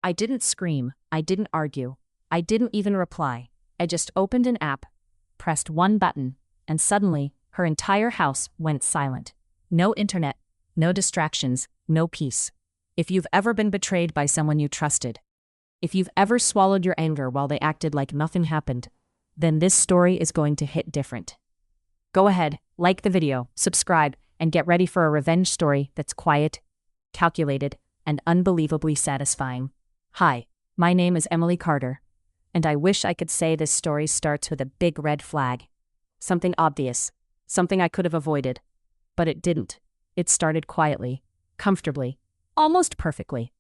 I didn't scream, I didn't argue, I didn't even reply. I just opened an app, pressed one button, and suddenly, her entire house went silent. No internet, no distractions, no peace. If you've ever been betrayed by someone you trusted, if you've ever swallowed your anger while they acted like nothing happened, then this story is going to hit different. Go ahead, like the video, subscribe, and get ready for a revenge story that's quiet, calculated, and unbelievably satisfying. Hi, my name is Emily Carter, and I wish I could say this story starts with a big red flag. Something obvious, something I could have avoided. But it didn't. It started quietly, comfortably, almost perfectly.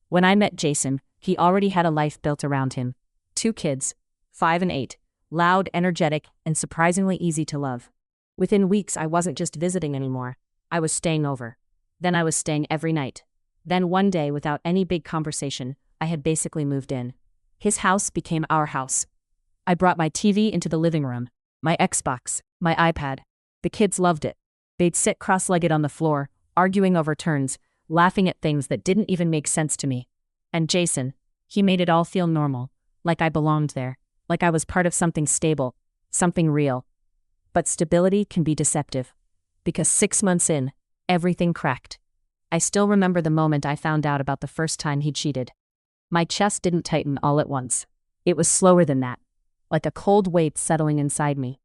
When I met Jason, he already had a life built around him. 2 kids, 5 and 8, loud, energetic, and surprisingly easy to love. Within weeks, I wasn't just visiting anymore. I was staying over. Then I was staying every night. Then one day, without any big conversation, I had basically moved in. His house became our house. I brought my TV into the living room, my Xbox, my iPad. The kids loved it. They'd sit cross-legged on the floor, arguing over turns, laughing at things that didn't even make sense to me. And Jason, he made it all feel normal, like I belonged there, like I was part of something stable, something real. But stability can be deceptive, because 6 months in, everything cracked. I still remember the moment I found out about the first time he cheated. My chest didn't tighten all at once. It was slower than that, like a cold weight settling inside me.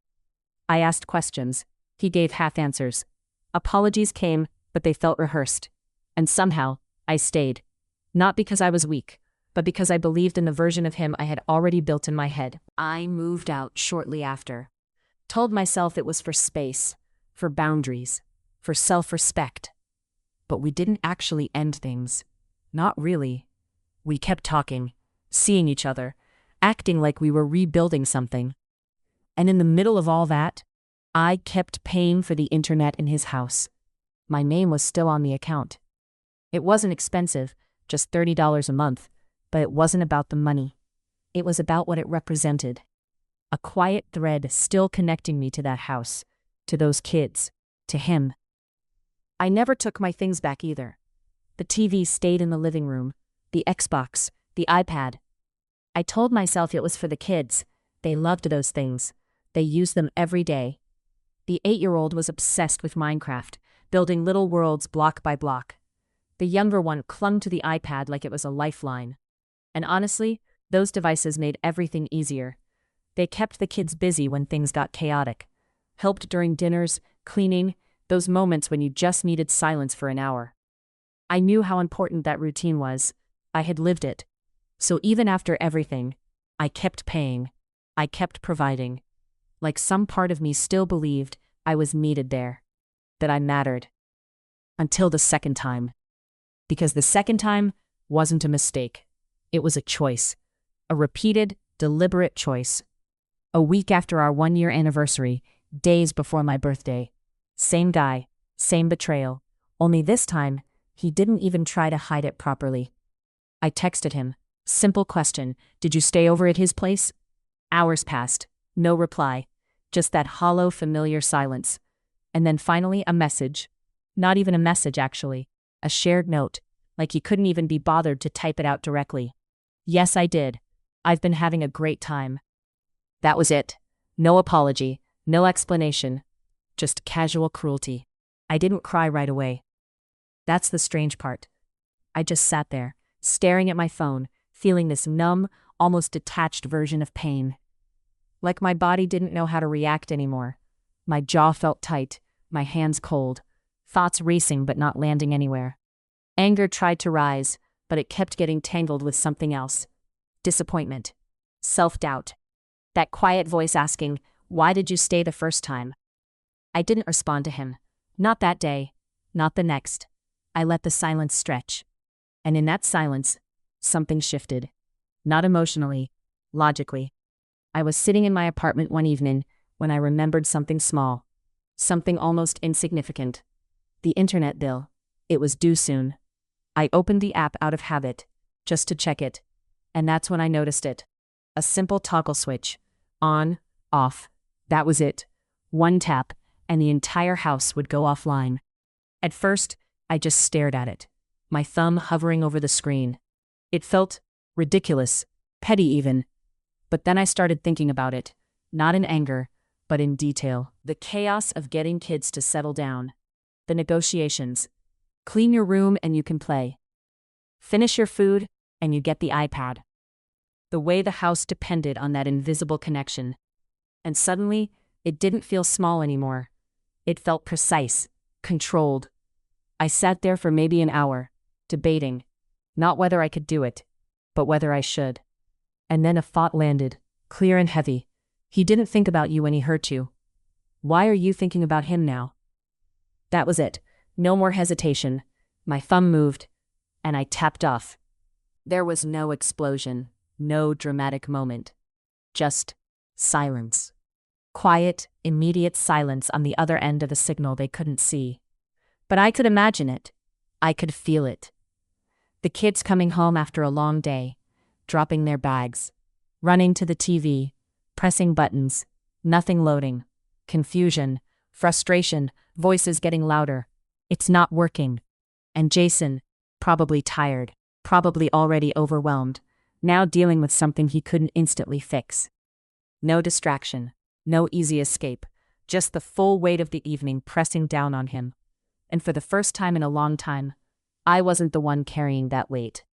I asked questions. He gave half answers. Apologies came, but they felt rehearsed. And somehow, I stayed. Not because I was weak, but because I believed in the version of him I had already built in my head. I moved out shortly after. Told myself it was for space, for boundaries, for self-respect. But we didn't actually end things. Not really. We kept talking, seeing each other, acting like we were rebuilding something. And in the middle of all that, I kept paying for the internet in his house. My name was still on the account. It wasn't expensive, just $30 a month, but it wasn't about the money. It was about what it represented. A quiet thread still connecting me to that house, to those kids, to him. I never took my things back either. The TV stayed in the living room, the Xbox, the iPad. I told myself it was for the kids. They loved those things. They used them every day. The 8-year-old was obsessed with Minecraft, building little worlds block by block. The younger one clung to the iPad like it was a lifeline. And honestly, those devices made everything easier. They kept the kids busy when things got chaotic. Helped during dinners, cleaning, those moments when you just needed silence for an hour. I knew how important that routine was. I had lived it. So even after everything, I kept paying. I kept providing. Like some part of me still believed I was needed there. That I mattered. Until the second time. Because the second time wasn't a mistake. It was a choice. A repeated, deliberate choice. A week after our 1-year anniversary, days before my birthday. Same guy, same betrayal. Only this time, he didn't even try to hide it properly. I texted him. Simple question, did you stay over at his place? Hours passed. No reply. Just that hollow, familiar silence. And then finally a message. Not even a message, actually. A shared note. Like he couldn't even be bothered to type it out directly. Yes, I did. I've been having a great time. That was it. No apology. No explanation. Just casual cruelty. I didn't cry right away. That's the strange part. I just sat there, staring at my phone, feeling this numb, almost detached version of pain. Like my body didn't know how to react anymore. My jaw felt tight, my hands cold, thoughts racing but not landing anywhere. Anger tried to rise, but it kept getting tangled with something else. Disappointment. Self-doubt. That quiet voice asking, "Why did you stay the first time?" I didn't respond to him. Not that day. Not the next. I let the silence stretch. And in that silence, something shifted. Not emotionally, logically. I was sitting in my apartment one evening when I remembered something small. Something almost insignificant. The internet bill. It was due soon. I opened the app out of habit, just to check it. And that's when I noticed it. A simple toggle switch. On, off. That was it. One tap, and the entire house would go offline. At first, I just stared at it, my thumb hovering over the screen. It felt ridiculous, petty even. But then I started thinking about it, not in anger, but in detail. The chaos of getting kids to settle down. The negotiations. Clean your room and you can play. Finish your food and you get the iPad. The way the house depended on that invisible connection. And suddenly, it didn't feel small anymore. It felt precise, controlled. I sat there for maybe an hour, debating, not whether I could do it, but whether I should. And then a thought landed, clear and heavy. He didn't think about you when he hurt you. Why are you thinking about him now? That was it. No more hesitation. My thumb moved, and I tapped off. There was no explosion, no dramatic moment. Just silence. Quiet, immediate silence on the other end of the signal they couldn't see. But I could imagine it. I could feel it. The kids coming home after a long day, dropping their bags, running to the TV, pressing buttons, nothing loading, confusion, frustration, voices getting louder. It's not working. And Jason, probably tired, probably already overwhelmed, now dealing with something he couldn't instantly fix. No distraction, no easy escape, just the full weight of the evening pressing down on him. And for the first time in a long time, I wasn't the one carrying that weight.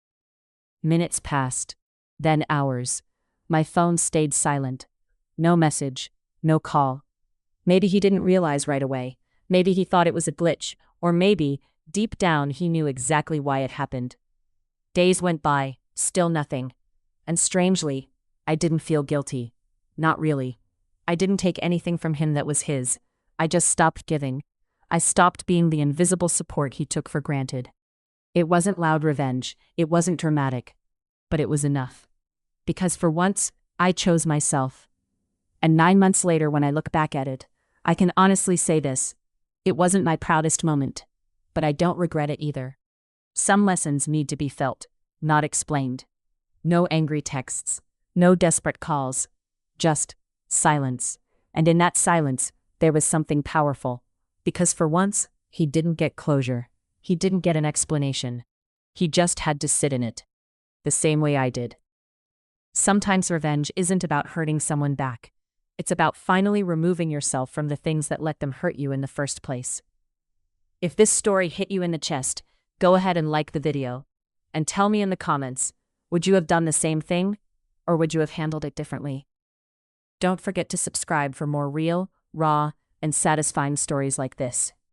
Minutes passed, then hours. My phone stayed silent. No message, no call. Maybe he didn't realize right away. Maybe he thought it was a glitch, or maybe, deep down, he knew exactly why it happened. Days went by, still nothing. And strangely, I didn't feel guilty. Not really. I didn't take anything from him that was his. I just stopped giving. I stopped being the invisible support he took for granted. It wasn't loud revenge. It wasn't dramatic. But it was enough. Because for once, I chose myself. And 9 months later, when I look back at it, I can honestly say this. It wasn't my proudest moment. But I don't regret it either. Some lessons need to be felt, not explained. No angry texts. No desperate calls. Just silence. And in that silence, there was something powerful. Because for once, he didn't get closure. He didn't get an explanation. He just had to sit in it. The same way I did. Sometimes revenge isn't about hurting someone back. It's about finally removing yourself from the things that let them hurt you in the first place. If this story hit you in the chest, go ahead and like the video. And tell me in the comments, would you have done the same thing? Or would you have handled it differently? Don't forget to subscribe for more real, raw, and satisfying stories like this.